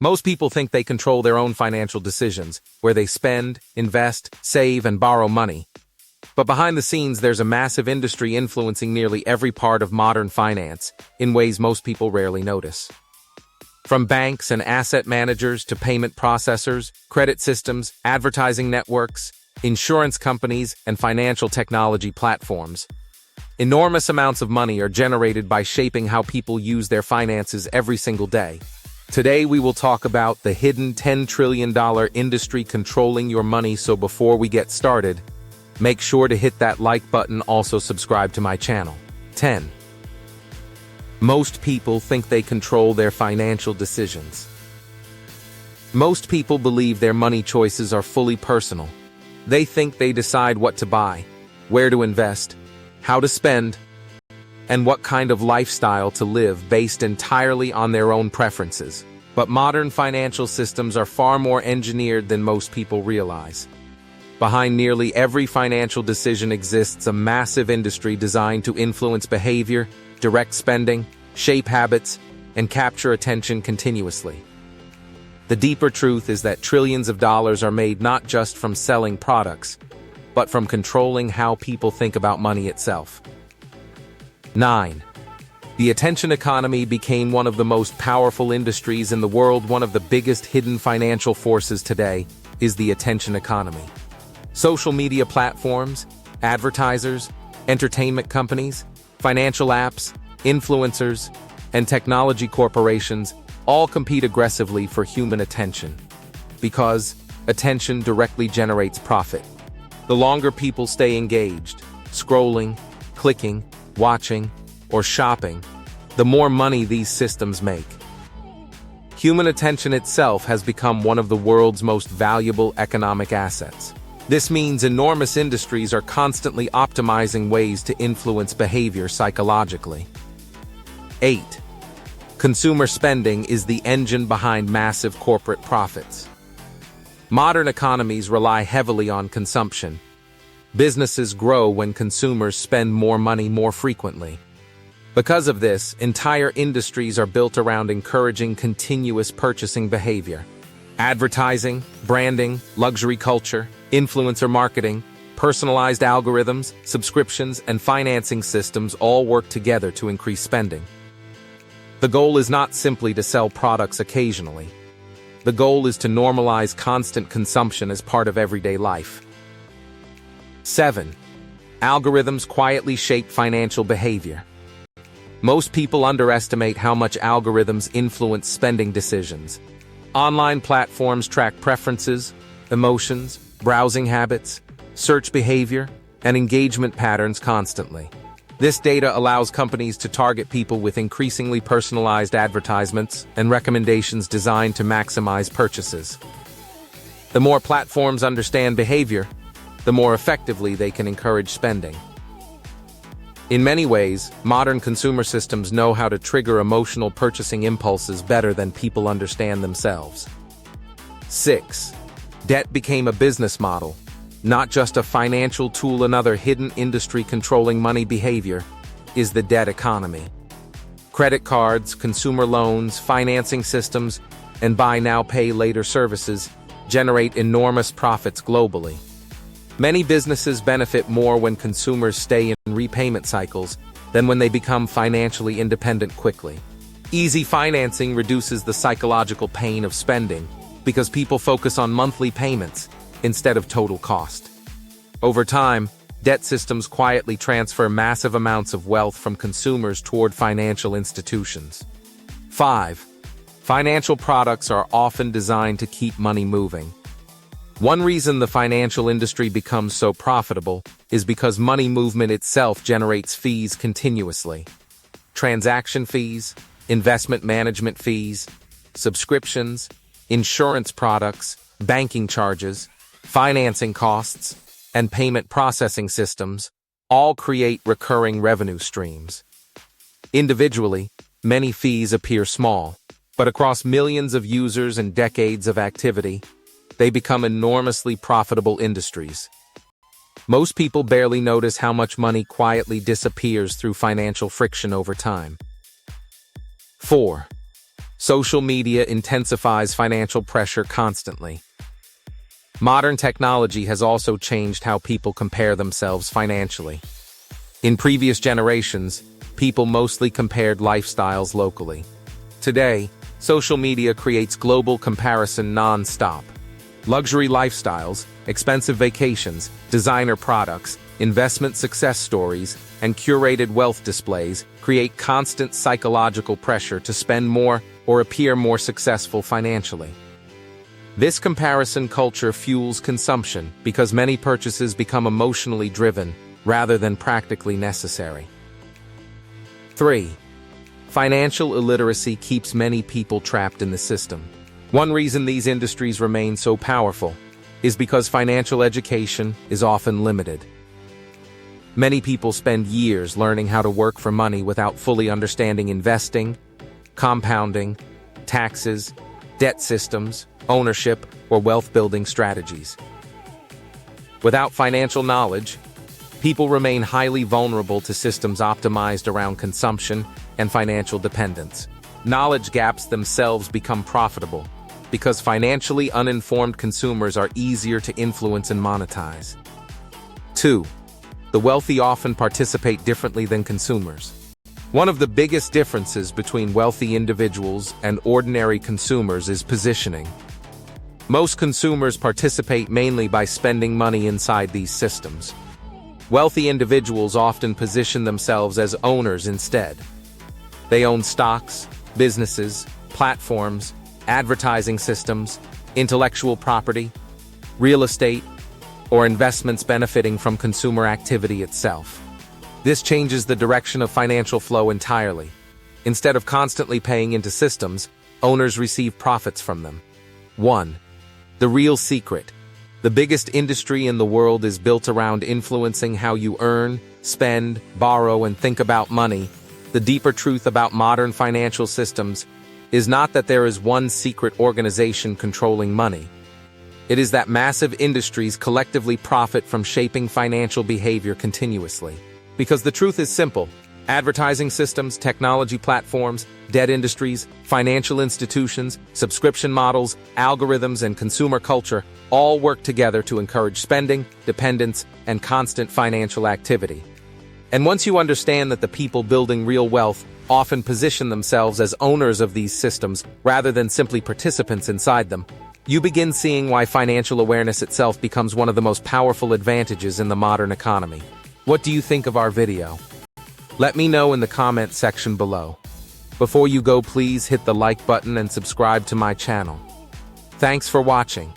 Most people think they control their own financial decisions, where they spend, invest, save, and borrow money. But behind the scenes, there's a massive industry influencing nearly every part of modern finance, in ways most people rarely notice. From banks and asset managers to payment processors, credit systems, advertising networks, insurance companies, and financial technology platforms, enormous amounts of money are generated by shaping how people use their finances every single day. Today, we will talk about the hidden $10 trillion industry controlling your money. So before we get started, make sure to hit that like button. Also subscribe to my channel. 10. Most people think they control their financial decisions. Most people believe their money choices are fully personal. They think they decide what to buy, where to invest, how to spend, and what kind of lifestyle to live based entirely on their own preferences. But modern financial systems are far more engineered than most people realize. Behind nearly every financial decision exists a massive industry designed to influence behavior, direct spending, shape habits, and capture attention continuously. The deeper truth is that trillions of dollars are made not just from selling products, but from controlling how people think about money itself. 9. The attention economy became one of the most powerful industries in the world. One of the biggest hidden financial forces today is the attention economy. Social media platforms, advertisers, entertainment companies, financial apps, influencers, and technology corporations all compete aggressively for human attention. Because attention directly generates profit. The longer people stay engaged, scrolling, clicking, watching, or shopping, the more money these systems make. Human attention itself has become one of the world's most valuable economic assets. This means enormous industries are constantly optimizing ways to influence behavior psychologically. 8. Consumer spending is the engine behind massive corporate profits. Modern economies rely heavily on consumption. Businesses grow when consumers spend more money more frequently. Because of this, entire industries are built around encouraging continuous purchasing behavior. Advertising, branding, luxury culture, influencer marketing, personalized algorithms, subscriptions, and financing systems all work together to increase spending. The goal is not simply to sell products occasionally. The goal is to normalize constant consumption as part of everyday life. 7. Algorithms quietly shape financial behavior. Most people underestimate how much algorithms influence spending decisions. Online platforms track preferences, emotions, browsing habits, search behavior, and engagement patterns constantly. This data allows companies to target people with increasingly personalized advertisements and recommendations designed to maximize purchases. The more platforms understand behavior, the more effectively they can encourage spending. In many ways, modern consumer systems know how to trigger emotional purchasing impulses better than people understand themselves. 6. Debt became a business model, not just a financial tool. Another hidden industry controlling money behavior is the debt economy. Credit cards, consumer loans, financing systems, and buy now, pay later services generate enormous profits globally. Many businesses benefit more when consumers stay in repayment cycles than when they become financially independent quickly. Easy financing reduces the psychological pain of spending because people focus on monthly payments instead of total cost. Over time, debt systems quietly transfer massive amounts of wealth from consumers toward financial institutions. 5. Financial products are often designed to keep money moving. One reason the financial industry becomes so profitable is because money movement itself generates fees continuously. Transaction fees, investment management fees, subscriptions, insurance products, banking charges, financing costs, and payment processing systems all create recurring revenue streams. Individually, many fees appear small, but across millions of users and decades of activity, they become enormously profitable industries. Most people barely notice how much money quietly disappears through financial friction over time. 4. Social media intensifies financial pressure constantly. Modern technology has also changed how people compare themselves financially. In previous generations, people mostly compared lifestyles locally. Today, social media creates global comparison non-stop. Luxury lifestyles, expensive vacations, designer products, investment success stories, and curated wealth displays create constant psychological pressure to spend more or appear more successful financially. This comparison culture fuels consumption because many purchases become emotionally driven rather than practically necessary. 3. Financial illiteracy keeps many people trapped in the system. One reason these industries remain so powerful is because financial education is often limited. Many people spend years learning how to work for money without fully understanding investing, compounding, taxes, debt systems, ownership, or wealth-building strategies. Without financial knowledge, people remain highly vulnerable to systems optimized around consumption and financial dependence. Knowledge gaps themselves become profitable because financially uninformed consumers are easier to influence and monetize. 2. The wealthy often participate differently than consumers. One of the biggest differences between wealthy individuals and ordinary consumers is positioning. Most consumers participate mainly by spending money inside these systems. Wealthy individuals often position themselves as owners instead. They own stocks, businesses, platforms, advertising systems, intellectual property, real estate, or investments benefiting from consumer activity itself. This changes the direction of financial flow entirely. Instead of constantly paying into systems, owners receive profits from them. 1. The real secret. The biggest industry in the world is built around influencing how you earn, spend, borrow, and think about money. The deeper truth about modern financial systems is not that there is one secret organization controlling money. It is that massive industries collectively profit from shaping financial behavior continuously. Because the truth is simple. Advertising systems, technology platforms, debt industries, financial institutions, subscription models, algorithms, and consumer culture all work together to encourage spending, dependence, and constant financial activity. And once you understand that the people building real wealth often position themselves as owners of these systems rather than simply participants inside them, you begin seeing why financial awareness itself becomes one of the most powerful advantages in the modern economy. What do you think of our video? Let me know in the comment section below. Before you go, please hit the like button and subscribe to my channel. Thanks for watching.